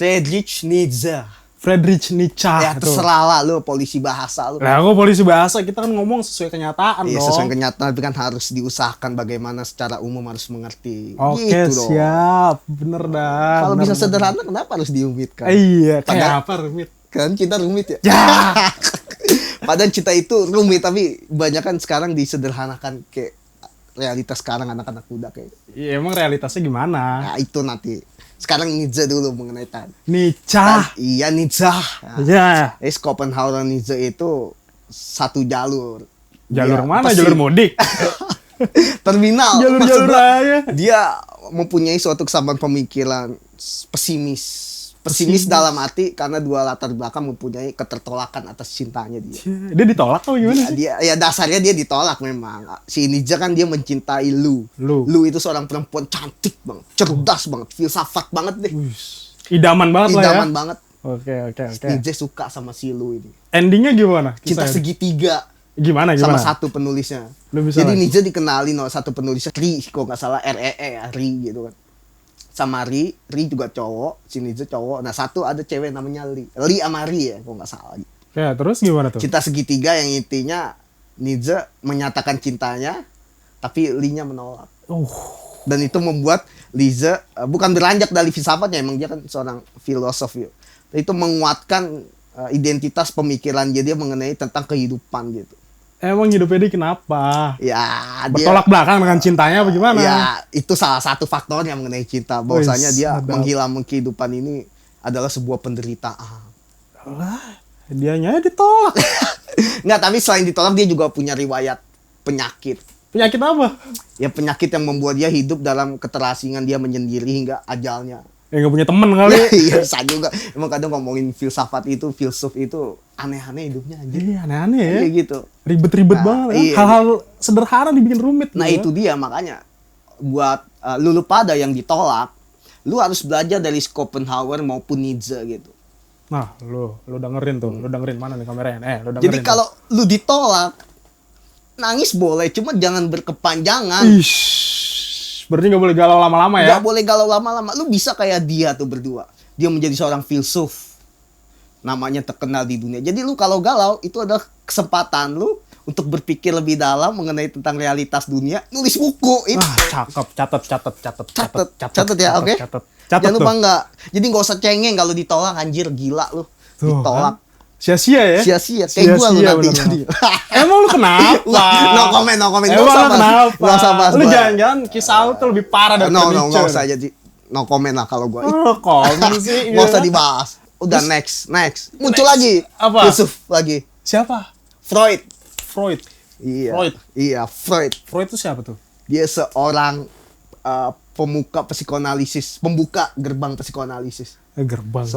Friedrich Nietzsche. Friedrich Nietzsche. Ya terserah lah lu polisi bahasa lu. Lah kok polisi bahasa, kita kan ngomong sesuai kenyataan dong. Sesuai kenyataan, tapi kan harus diusahakan bagaimana secara umum harus mengerti. Oke, gitu siap. Bener dah. Kalau bisa sederhana kenapa harus diumitkan? Iya, kayak apa rumit? Kan cinta rumit ya? Ya. Padahal cinta itu rumit, tapi banyak kan sekarang disederhanakan kayak realitas sekarang anak-anak muda kayak. Iya, emang realitasnya gimana? Nah, itu nanti. Sekarang Nietzsche dulu mengenai tadi. Nietzsche. Iya, Nietzsche. Nah, ya. Schopenhauer Nietzsche itu satu jalur. Jalur mana? Jalur mudik. Terminal. Jalur raya. Dia mempunyai suatu kesamaan pemikiran pesimis dalam arti karena dua latar belakang mempunyai ketertolakan atas cintanya dia. Dia ditolak atau gimana sih? Dia ya dasarnya dia ditolak memang. Si Nietzsche kan dia mencintai Lu itu seorang perempuan cantik banget, cerdas banget, filsafat banget deh. Idaman banget lah ya. Idaman banget. Oke. Nietzsche suka sama si Lu ini. Endingnya gimana? Cinta segitiga. Gimana? Sama satu penulisnya. Jadi Nietzsche dikenalin satu penulisnya Ri, kalau nggak salah ya, Ri gitu kan. Sama Ri juga cowok, si Nietzsche cowok. Nah satu ada cewek namanya Li sama Ri ya, kalau nggak salah. Ya terus gimana tuh? Cinta segitiga yang intinya Nietzsche menyatakan cintanya, tapi Li-nya menolak. Dan itu membuat Nietzsche bukan beranjak dari filsafatnya, emang dia kan seorang filosof ya. Itu menguatkan identitas pemikiran dia mengenai tentang kehidupan gitu. Emang hidupnya dia kenapa? Ya, bertolak belakang dengan cintanya apa gimana? Ya, itu salah satu faktornya mengenai cinta. Bahwasanya dia menghilang kehidupan ini adalah sebuah penderitaan. Lah, dianya ditolak. Nggak, tapi selain ditolak dia juga punya riwayat penyakit. Penyakit apa? Ya penyakit yang membuat dia hidup dalam keterasingan, dia menyendiri hingga ajalnya. Nggak punya temen kali. Iya, saya juga. Emang kadang ngomongin filsafat itu, filsuf itu aneh-aneh hidupnya anjir. Iya, aneh-aneh ya. Iya gitu. Ribet-ribet banget. Iya. Hal-hal sederhana dibikin rumit. Nah itu dia, makanya buat lu pada yang ditolak, lu harus belajar dari Schopenhauer maupun Nietzsche gitu. Nah, lu dengerin tuh. Lu dengerin mana nih kameranya? Lu dengerin. Jadi kalau lu ditolak, nangis boleh, cuma jangan berkepanjangan. Berarti gak boleh galau lama-lama ya? Gak boleh galau lama-lama. Lu bisa kayak dia tuh berdua. Dia menjadi seorang filsuf. Namanya terkenal di dunia. Jadi lu kalau galau, itu adalah kesempatan lu untuk berpikir lebih dalam mengenai tentang realitas dunia. Nulis buku. Cakep. Catat ya, oke? Jangan lupa enggak. Jadi gak usah cengeng kalau ditolak. Anjir, gila lu. Ditolak. Sia-sia ya? Sia-sia. Kayak gua lu nanti jadi. Emang lu kenapa? No comment. Emang lu kenapa? Gak usah bahas. Lu jangan-jangan kisah lu tuh lebih parah dari No, gak usah jadi. No comment lah kalau gua. Komen sih. Gak usah dibahas. Udah next. Muncul lagi. Apa? Filsuf lagi. Siapa? Freud. Iya, Freud. Freud itu siapa tuh? Dia seorang pemuka psikoanalisis, pembuka gerbang psikoanalisis. Gerbang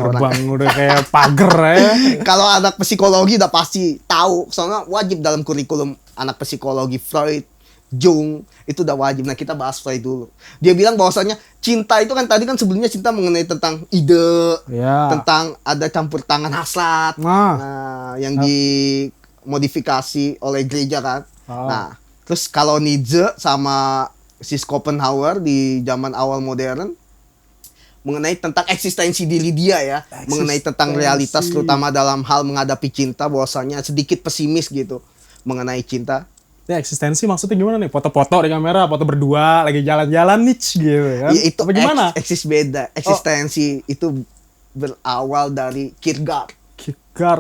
udah kayak pagar ya. Kalau anak psikologi udah pasti tahu, soalnya wajib dalam kurikulum anak psikologi. Freud, Jung, itu udah wajib. Nah kita bahas Freud dulu. Dia bilang bahwasanya cinta itu kan tadi kan sebelumnya cinta mengenai tentang ide, tentang ada campur tangan hasrat, yang dimodifikasi oleh gereja kan. Nah terus kalau Nietzsche sama si Schopenhauer di zaman awal modern mengenai tentang eksistensi diri dia ya, mengenai tentang realitas terutama dalam hal menghadapi cinta, bahwasanya sedikit pesimis gitu mengenai cinta. Ya eksistensi maksudnya gimana nih? Foto-foto di kamera, foto berdua lagi jalan-jalan nih gitu kan? Ya, itu gimana? Eksistensi itu berawal dari Kierkegaard.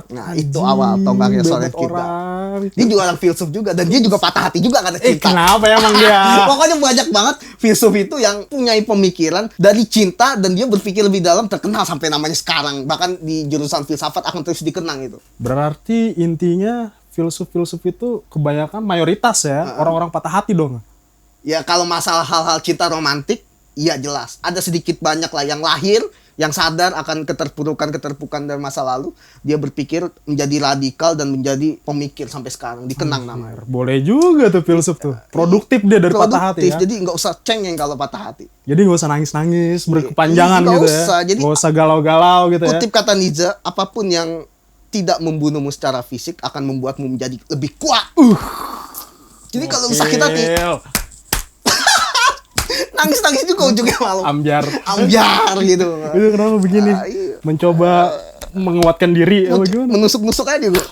Nah itu awal tonggaknya soalnya Kierkegaard. Dia juga orang filsuf juga, dan dia juga patah hati juga karena cinta. Kenapa emang dia? Pokoknya banyak banget filsuf itu yang punya pemikiran dari cinta dan dia berpikir lebih dalam, terkenal sampai namanya sekarang. Bahkan di jurusan filsafat akan terus dikenang itu. Berarti intinya filsuf-filsuf itu kebanyakan mayoritas ya orang-orang patah hati dong. Ya kalau masalah hal-hal cinta romantik, iya jelas. Ada sedikit banyak lah yang lahir, yang sadar akan keterpurukan dari masa lalu, dia berpikir menjadi radikal dan menjadi pemikir sampai sekarang, dikenang namanya. Boleh juga tuh filsuf tuh, produktif dia dari patah hati ya. Jadi nggak usah cengeng kalau patah hati. Jadi nggak usah nangis-nangis berkepanjangan gitu ya. Nggak usah galau-galau gitu ya. Kutip kata Nietzsche, apapun yang tidak membunuhmu secara fisik akan membuatmu menjadi lebih kuat. Jadi kalau sakit hati, Nangis juga ujungnya malu. Ambyar. Ambyar gitu. Itu kenapa begini? Iya. Mencoba menguatkan diri. Oh, gimana? Menusuk-nusuk aja gue.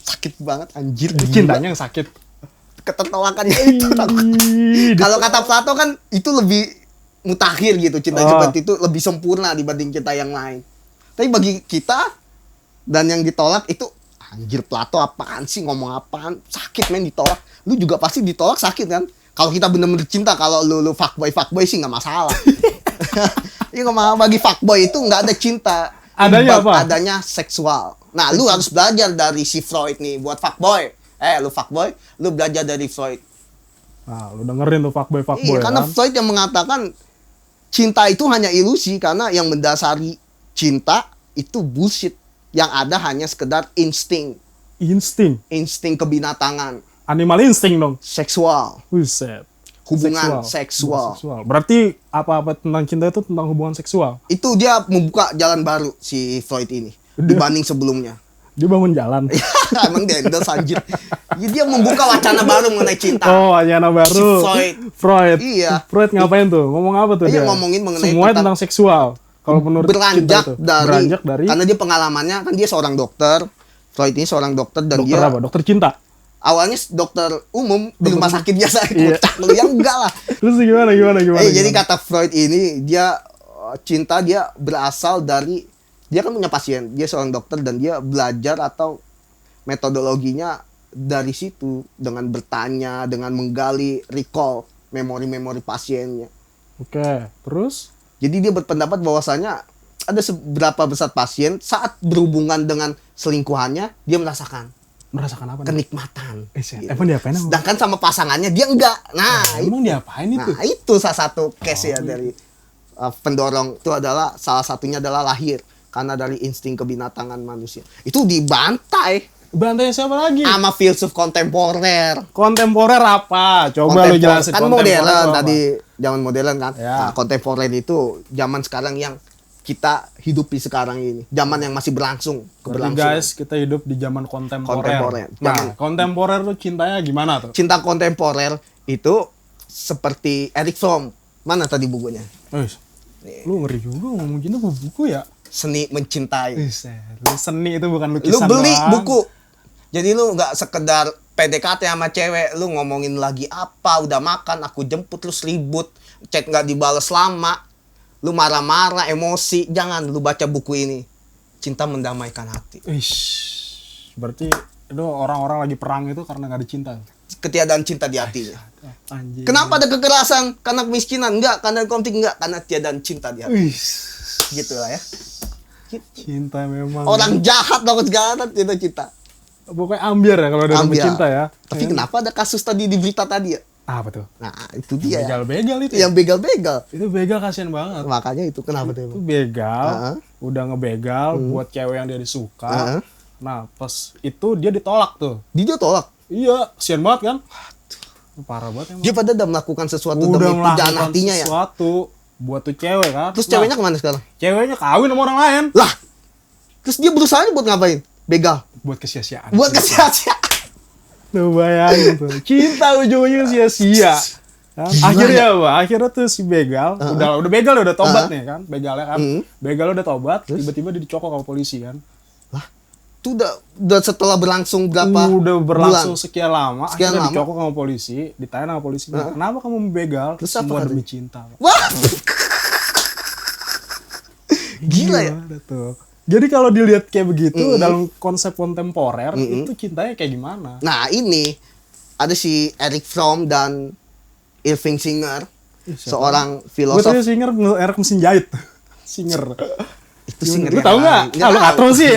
Sakit banget anjir. Cintanya yang sakit. Ketertawakannya itu. Kalau kata Plato kan itu lebih mutakhir gitu. Cinta sejati itu lebih sempurna dibanding cinta yang lain. Tapi bagi kita dan yang ditolak itu anjir Plato apaan sih, ngomong apaan, sakit men ditolak. Lu juga pasti ditolak sakit kan. Kalau kita bener-bener cinta, kalau lu fuckboy sih nggak masalah. Iya bagi fuckboy itu nggak ada cinta. Adanya apa? Adanya seksual. Nah, lu harus belajar dari si Freud nih buat fuckboy. Lu fuckboy, lu belajar dari Freud. Nah, lu dengerin tuh fuckboy Iya, karena kan? Freud yang mengatakan cinta itu hanya ilusi karena yang mendasari cinta itu bullshit. Yang ada hanya sekedar insting kebinatangan, Animal instinct dong. seksual, Buset. hubungan seksual. Berarti apa-apa tentang cinta itu tentang hubungan seksual. Itu dia membuka jalan baru si Freud ini dibanding sebelumnya. Dia bangun jalan. Emang dendos anjir. Ya, dia membuka wacana baru mengenai cinta. Oh, wacana baru. Si Freud. Iya. Freud ngapain tuh? Ngomong apa tuh Dia dia? ngomongin mengenai semuanya tentang seksual. Kalau menurut cinta beranjak itu. dari karena dia pengalamannya kan dia seorang dokter. Freud ini seorang dokter dan dokter dia apa? Dokter cinta. awalnya dokter umum di rumah sakit biasa. Iya. Kocak lu yang enggak lah. Terus gimana? Jadi kata Freud ini dia cinta dia berasal dari dia kan punya pasien, dia seorang dokter dan dia belajar atau metodologinya dari situ dengan bertanya, dengan menggali, recall memori-memori pasiennya. Oke, terus? Jadi dia berpendapat bahwasanya ada seberapa besar pasien saat berhubungan dengan selingkuhannya dia merasakan Merasakan apa? kenikmatan. Gitu. Emang diapain? Sedangkan sama pasangannya dia enggak. Emang diapain itu? Nah, itu salah satu case ya dari pendorong itu adalah salah satunya adalah lahir karena dari insting kebinatangan manusia. Itu dibantai Bantai siapa lagi? sama filsuf kontemporer. Kontemporer apa? Coba lu jelasin. Kan kontemporer modern apa? tadi zaman modern kan. Ya. Nah, kontemporer itu zaman sekarang yang kita hidupi sekarang ini. Zaman yang masih berlangsung, Berarti keberlangsungan. guys, kita hidup di zaman kontemporer. Kontemporer. Nah, kontemporer tuh cintanya gimana tuh? Cinta kontemporer itu seperti Erich Fromm. Mana tadi bukunya? Lu ngeri juga ngomong cinta buku ya? Seni mencintai. Lu seni itu bukan Lu lukisan beli doang. buku. Jadi lu nggak sekedar PDKT sama cewek, lu ngomongin lagi apa, udah makan, aku jemput, lu seribut, chat nggak dibales lama, lu marah-marah, emosi, jangan lu baca buku ini. Cinta mendamaikan hati. Berarti itu orang-orang lagi perang itu karena nggak ada cinta. Ketiadaan cinta di hatinya. Anjing. Kenapa ada kekerasan? Karena kemiskinan? Enggak. Karena konflik? Enggak. Karena tiadaan cinta di hati. Gitu lah ya. Cinta memang. Orang jahat banget segala tidak cinta. Pokoknya ambiar ya kalau ada Ambiar. cinta ya. Tapi kenapa ada kasus tadi di berita tadi ya? Apa tuh? Nah, itu dia. Begal-begal itu. Yang begal-begal. Itu begal kasihan banget. Makanya itu kenapa tuh? Itu begal, udah ngebegal buat cewek yang dia suka. Nah, pas itu dia ditolak tuh. Dia tolak. Iya, kasihan banget kan? Parah banget emang. Dia pada udah melakukan sesuatu Udah demi pujaan melakukan hatinya ya. sesuatu buat tuh cewek kan. Terus ceweknya kemana sekarang? Ceweknya kawin sama orang lain. Lah. Terus dia berusaha buat ngapain? Begal. Buat kesia-siaan. Buat kesia-siaan. Tuh bayangin tuh. Cinta ujung-ujungnya sia-sia. Kan? Akhirnya apa? Akhirnya tuh si begal, udah begal udah tobat nih kan, begalnya kan. Begal udah tobat, tiba-tiba dia dicokok sama polisi kan. Lah. Itu udah setelah berlangsung berapa Udah berlangsung bulan? sekian lama, Sekian akhirnya lama? dicokok sama polisi, ditanya sama polisi, kenapa kamu begal? Terus apa Semua katanya? demi cinta. Pak. Wah. Gila ya. Gimana tuh? Jadi kalau dilihat kayak begitu dalam konsep kontemporer itu cintanya kayak gimana? Nah, ini ada si Erich Fromm dan Irving Singer, seorang Gue filosof. tadi Singer nge-erek mesin jahit. Singer. Itu Singer. Lu tahu nggak? Ah, lu katro sih.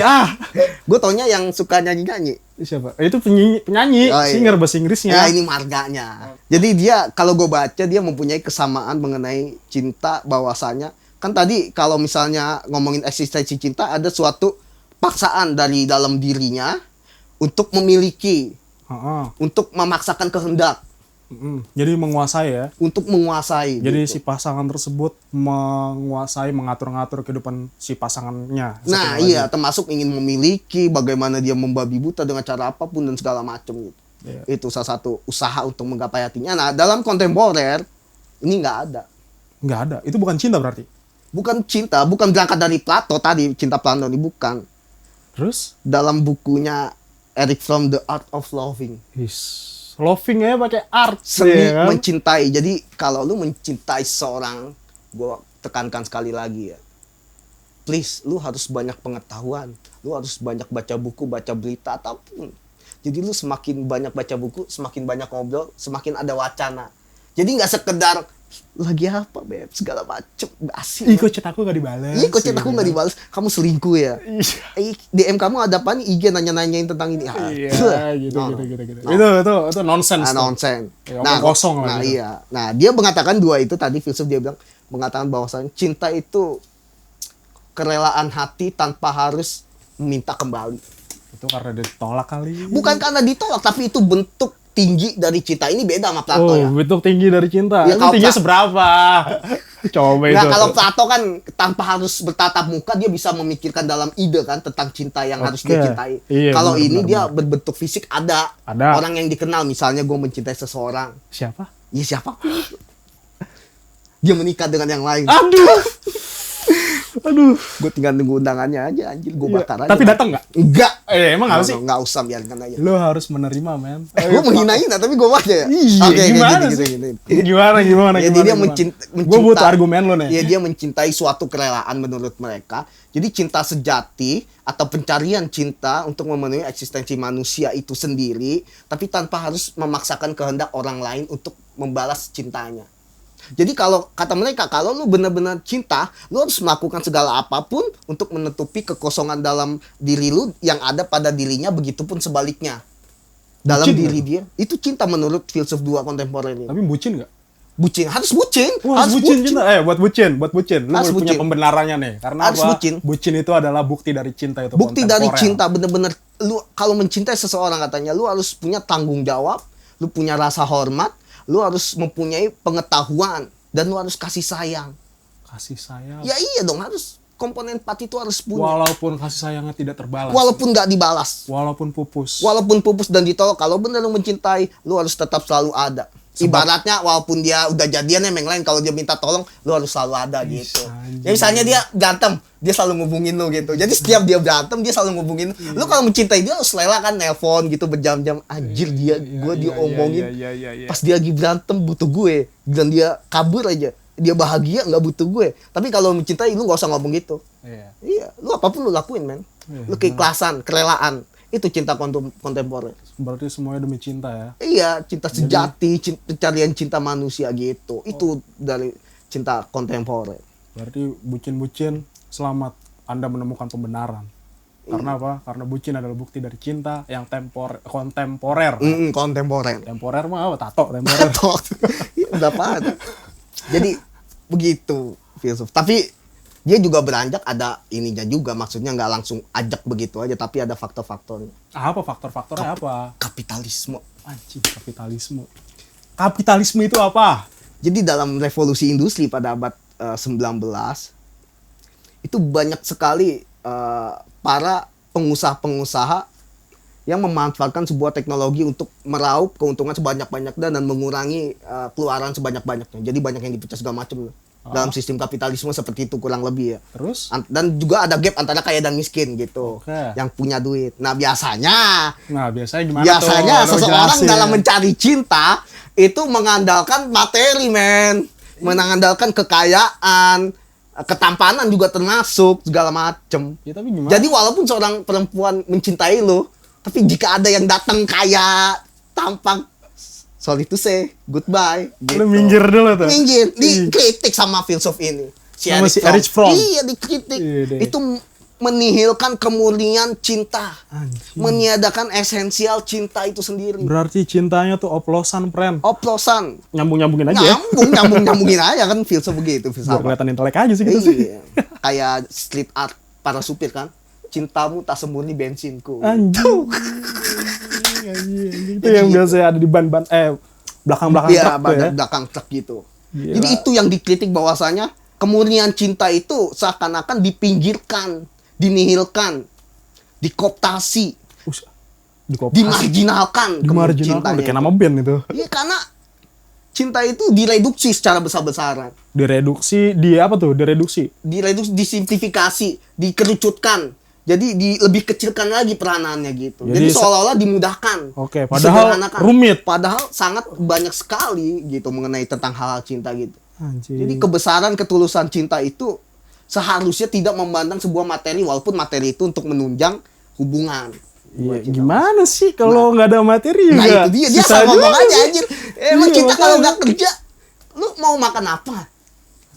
Gue taunya yang suka nyanyi-nyanyi. Siapa? Itu penyanyi. Oh, iya. Singer bahasa Inggrisnya. Ya, ini marganya. Jadi dia kalau gue baca dia mempunyai kesamaan mengenai cinta bahwasanya kan tadi kalau misalnya ngomongin eksistensi cinta ada suatu paksaan dari dalam dirinya untuk memiliki, untuk memaksakan kehendak, Jadi menguasai ya. untuk menguasai. Jadi gitu. si pasangan tersebut menguasai, mengatur-ngatur kehidupan si pasangannya. Nah, iya, termasuk ingin memiliki, bagaimana dia membabi buta dengan cara apapun dan segala macam gitu. Iya. Itu salah satu usaha untuk menggapai hatinya. Nah, dalam kontemporer Ini nggak ada. Nggak ada. Itu bukan cinta berarti. Bukan cinta, bukan berangkat dari Plato tadi, cinta Plato ini bukan. Terus? Dalam bukunya Eric Fromm, The Art of Loving. Loving ya pakai art. Seni ya kan? mencintai. Jadi kalau lu mencintai seorang, gue tekankan sekali lagi ya. Please, lu harus banyak pengetahuan. Lu harus banyak baca buku, baca berita, apapun. Jadi lu semakin banyak baca buku, semakin banyak ngobrol, semakin ada wacana. Jadi nggak sekedar lagi apa beb segala macem basi. Ih kok chat aku gak dibalas. Iya kok chat aku nggak dibalas. Kamu selingkuh ya. DM kamu ada apa nih? IG nanya-nanyain tentang ini. Iya gitu. Itu nonsense. Nonsense. Ya, kosong lah. Nah iya. Nah dia mengatakan dua itu tadi filsuf dia bilang mengatakan bahwasannya cinta itu kerelaan hati tanpa harus meminta kembali. Itu karena ditolak kali. Bukan karena ditolak, tapi itu bentuk tinggi dari cinta. Ini beda sama Plato ya. Bentuk tinggi dari cinta. Ya, Itu tingginya seberapa? Coba itu. Nah, kalau Plato kan tanpa harus bertatap muka, dia bisa memikirkan dalam ide kan tentang cinta yang harus dia cintai. Iya, kalau benar, ini benar, dia benar. berbentuk fisik ada. Orang yang dikenal, misalnya gue mencintai seseorang. Siapa? Ya siapa? Dia menikah dengan yang lain. Aduh. Gue tinggal nunggu undangannya aja, anjir. Gue bakar aja. Tapi datang nggak? Enggak. Emang apa sih? Enggak usah, biarkan aja. Lo harus menerima, men. Gue menghina-hina, tapi gue baca ya. Iya, Oke, gimana gitu, sih? gitu. Gimana? Jadi dia mencintai. Gue butuh argumen lo nih. Ya dia mencintai suatu kerelaan menurut mereka. Jadi cinta sejati atau pencarian cinta untuk memenuhi eksistensi manusia itu sendiri, tapi tanpa harus memaksakan kehendak orang lain untuk membalas cintanya. Jadi kalau kata mereka, kalau lu benar-benar cinta, lu harus melakukan segala apapun untuk menutupi kekosongan dalam diri lu yang ada pada dirinya, begitupun sebaliknya. Dalam bucin diri gak? dia. Itu cinta menurut filsuf dua kontemporer ini. Tapi bucin nggak? Bucin, harus bucin. Harus bucin cinta. Buat bucin. Lu Harus punya bucin. pembenarannya nih. Karena Harus apa? bucin. Bucin itu adalah bukti dari cinta itu. Bukti dari kontemporer. cinta bener-bener lu kalau mencintai seseorang katanya lu harus punya tanggung jawab, lu punya rasa hormat, lu harus mempunyai pengetahuan dan lu harus kasih sayang. Kasih sayang. Ya iya dong, harus komponen 4 itu harus punya. Walaupun kasih sayangnya tidak terbalas. Walaupun nggak dibalas. Walaupun pupus. Walaupun pupus dan ditolak, kalau bener lu mencintai, lu harus tetap selalu ada. Ibaratnya walaupun dia udah jadian yang lain, kalau dia minta tolong, lu harus selalu ada gitu. Anjir. Ya misalnya dia berantem, dia selalu ngubungin lu gitu. Jadi setiap dia berantem, dia selalu ngubungin lu. Lu kalau mencintai dia harus rela kan nelpon gitu berjam-jam. Anjir dia, gue diomongin. Pas dia lagi berantem butuh gue, dan dia kabur aja. Dia bahagia nggak butuh gue. Tapi kalau mencintai lu nggak usah ngomong gitu. Iya, lu apapun lu lakuin men. Lu keikhlasan, kerelaan. Itu cinta kontemporer. Berarti semuanya demi cinta ya. Iya, cinta sejati, pencarian cinta manusia gitu. Itu dari cinta kontemporer. Berarti bucin-bucin, selamat Anda menemukan pembenaran. Karena apa? Karena bucin adalah bukti dari cinta yang kontemporer. Kontemporer. Temporer mah apa? Tato temporer. Udah apa? Jadi begitu filsuf. Tapi dia juga beranjak ada ininya juga, maksudnya nggak langsung ajak begitu aja, tapi ada faktor-faktornya. Apa faktor-faktornya apa? Kapitalisme. Anjing, kapitalisme. Kapitalisme itu apa? Jadi dalam revolusi industri pada abad 19 itu banyak sekali para pengusaha-pengusaha yang memanfaatkan sebuah teknologi untuk meraup keuntungan sebanyak-banyaknya dan mengurangi keluaran sebanyak-banyaknya. Jadi banyak yang dipecah segala macam dalam sistem kapitalisme seperti itu kurang lebih ya. Terus? Dan juga ada gap antara kaya dan miskin gitu. Yang punya duit. Nah biasanya gimana biasanya tuh? Seseorang dalam mencari cinta itu mengandalkan materi men. Mengandalkan kekayaan, ketampanan juga termasuk segala macem. Ya, tapi gimana? Jadi walaupun seorang perempuan mencintai lo, tapi jika ada yang datang kaya, tampan, sorry to say, goodbye. Gitu. Lu minggir dulu tuh. Minggir, dikritik sama filsuf ini. Sama si Erich Fromm. Iya, dikritik. Itu menihilkan kemurnian cinta. Anjing. Meniadakan esensial cinta itu sendiri. Berarti cintanya tuh oplosan, friend. Oplosan. Nyambung-nyambungin aja. Nyambungin aja kan filsuf begitu. Biar kelihatan intelek aja sih gitu sih. Kayak street art para supir kan. Cintamu tak semurni bensinku. Anjing. Itu yang biasa ada di ban-ban belakang-belakang truk tuh ya. Belakang truk gitu. Gila. Jadi itu yang dikritik bahwasanya kemurnian cinta itu seakan-akan dipinggirkan, dinihilkan, dikooptasi, dimarginalkan. Dimarginalkan, udah kayak nama band itu. Iya, karena cinta itu direduksi secara besar-besaran. Direduksi, direduksi. Disimplifikasi, dikerucutkan. Jadi lebih kecilkan lagi peranannya gitu. Jadi Jadi seolah-olah dimudahkan. Oke, padahal disederhanakan. rumit. Padahal sangat banyak sekali gitu mengenai tentang hal-hal cinta gitu. Anjing. Jadi kebesaran ketulusan cinta itu seharusnya tidak memandang sebuah materi, walaupun materi itu untuk menunjang hubungan. Iya, gimana sih kalau nggak ada materi juga? Nah itu dia susah sama ngomong juga aja sih. anjir. Emang Iya, kita kalau makanya. nggak kerja, lu mau makan apa?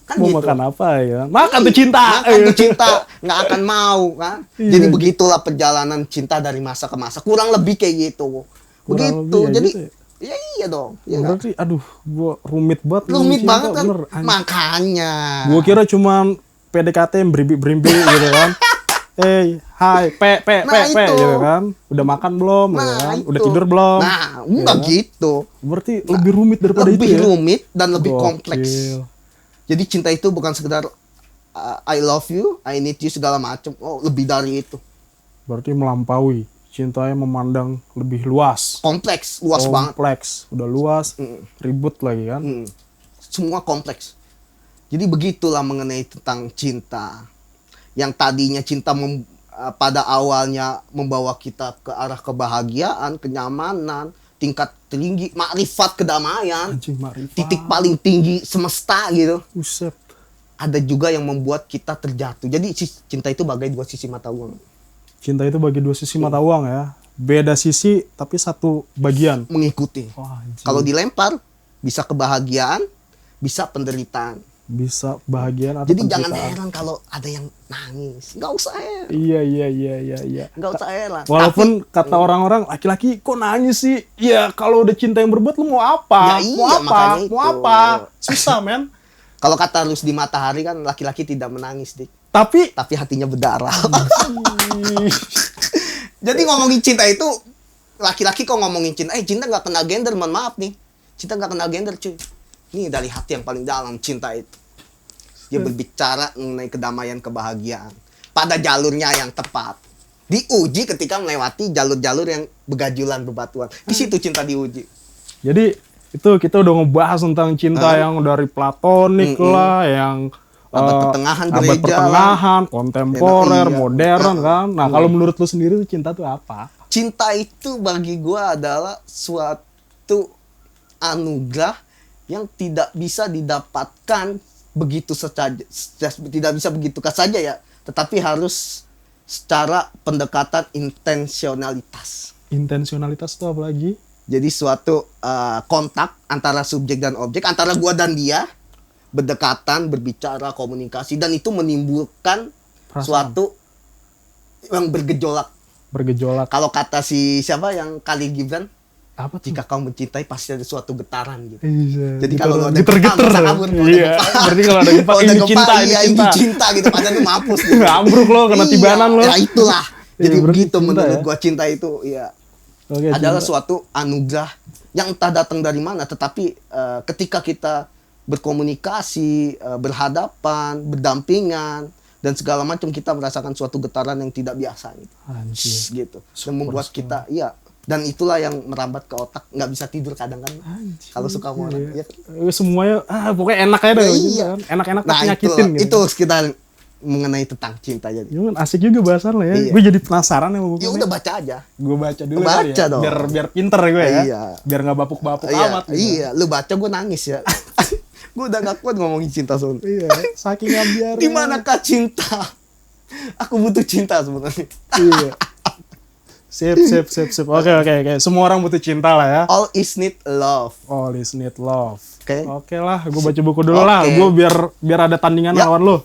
Kan Mau gitu. makan apa ya? Makan tuh cinta. Makan tuh cinta, nggak akan mau kan. Iya. Jadi begitulah perjalanan cinta dari masa ke masa. Kurang lebih kayak gitu. Kurang Begitu. lebih ya Jadi gitu ya iya dong. Ya, nggak? Berarti aduh, gua rumit banget. Rumit cinta, banget kan. bener, anjing. Makanya. Gua kira cuman PDKT yang berimpi-berimpi gitu kan. Hai, Nah, itu. gitu kan. Udah makan belum? Gitu Nah, kan? itu. Udah tidur belum? Nah, enggak Ya. gitu. Berarti lebih rumit daripada Lebih itu ya. rumit dan lebih Gokil. kompleks. Jadi cinta itu bukan sekedar I love you, I need you segala macam. Oh, lebih dari itu. Berarti melampaui. Cintanya memandang lebih luas. Kompleks, luas banget. Kompleks. Udah luas, ribut lagi kan. Semua kompleks. Jadi begitulah mengenai tentang cinta. Yang tadinya cinta pada awalnya membawa kita ke arah kebahagiaan, kenyamanan, tingkat tinggi, makrifat, kedamaian, Anjing makrifat. titik paling tinggi semesta gitu. Buset. Ada juga yang membuat kita terjatuh. Jadi cinta itu bagai dua sisi mata uang. Cinta itu bagi dua sisi mata uang ya. Beda sisi tapi satu bagian. Mengikuti. Wah, anjing. Kalau dilempar, bisa kebahagiaan, bisa penderitaan. Bisa bahagian atau Jadi jangan penderitaan. heran kalau ada yang nangis. Nggak usah heran. Iya. Nggak usah heran. Walaupun kata orang-orang laki-laki kok nangis sih? Ya kalau udah cinta yang berbuat lu mau apa? Ya iya, mau apa? makanya Mau itu. apa? Susah men. Kalau kata Rusdi Matahari kan laki-laki tidak menangis, Dik. Tapi Tapi hatinya berdarah. Jadi ngomongin cinta itu, laki-laki kok ngomongin cinta, cinta nggak kenal gender, mohon maaf nih. Cinta nggak kenal gender, cuy. Ini dari hati yang paling dalam, cinta itu. Dia berbicara mengenai kedamaian, kebahagiaan. Pada jalurnya yang tepat. Diuji ketika melewati jalur-jalur yang begajulan, bebatuan. Di situ cinta diuji. jadi itu kita udah ngebahas tentang cinta yang dari platonik lah, yang Abad pertengahan, abad gereja pertengahan, kontemporer, Iya. modern kan. Nah, kalau menurut lu sendiri tuh cinta tuh apa? Cinta itu bagi gua adalah suatu anugerah yang tidak bisa didapatkan begitu saja, tidak bisa begitu saja ya, tetapi harus secara pendekatan intensionalitas. Intensionalitas itu apa lagi? Jadi suatu kontak antara subjek dan objek, antara gua dan dia, berdekatan, berbicara, komunikasi, dan itu menimbulkan Perasaan. suatu yang bergejolak. Bergejolak. Kalau kata si siapa yang Khalil Gibran, Apa tuh? jika kau mencintai pasti ada suatu getaran gitu. Iya, Jadi kalau ada geter-geter. gempa, masa kabur, kalau ada Iya. gempa. Berarti kalau ada gempa Kalau ada ini gempa, cinta, iya, ini cinta gitu, padahal lu mampus gitu. Ambruk lo, kena tibanan lo. Ya itulah. Jadi Iya, berarti begitu cinta menurut ya? gua cinta itu ya Oke, adalah cinta. suatu anugerah yang entah datang dari mana, tetapi ketika kita berkomunikasi, berhadapan, berdampingan dan segala macam, kita merasakan suatu getaran yang tidak biasa gitu. Anjir. Gitu. Dan membuat kita iya, dan itulah yang merambat ke otak, nggak bisa tidur kadang kan. Anjir. Kalau suka sama orang, Iya. ya. Semuanya pokoknya enak aja deh Ya, cinta iya. kan. Enak-enak Nah, tapi nyakitin gitu. itu kita mengenai tentang cinta jadi. Cuman asik juga bahasan lo ya. Iya. Gue jadi penasaran sama buku Ya udah baca aja. Gue baca dulu Baca kali ya. dong. Biar pinter gue ya. Iya. Biar nggak bapuk-bapuk Iya, amat. Gitu. iya, lu baca gue nangis ya. Gue udah gak kuat ngomongin cinta soalnya. Iya. Saking ambiar. Di manakah cinta? Aku butuh cinta sebenarnya. Iya. Sip. Oke. Semua orang butuh cinta lah ya. All is need love. All is need love. Oke. Oke lah, gue baca buku dulu lah. Oke. Gue biar ada tandingan Ya. lawan lo.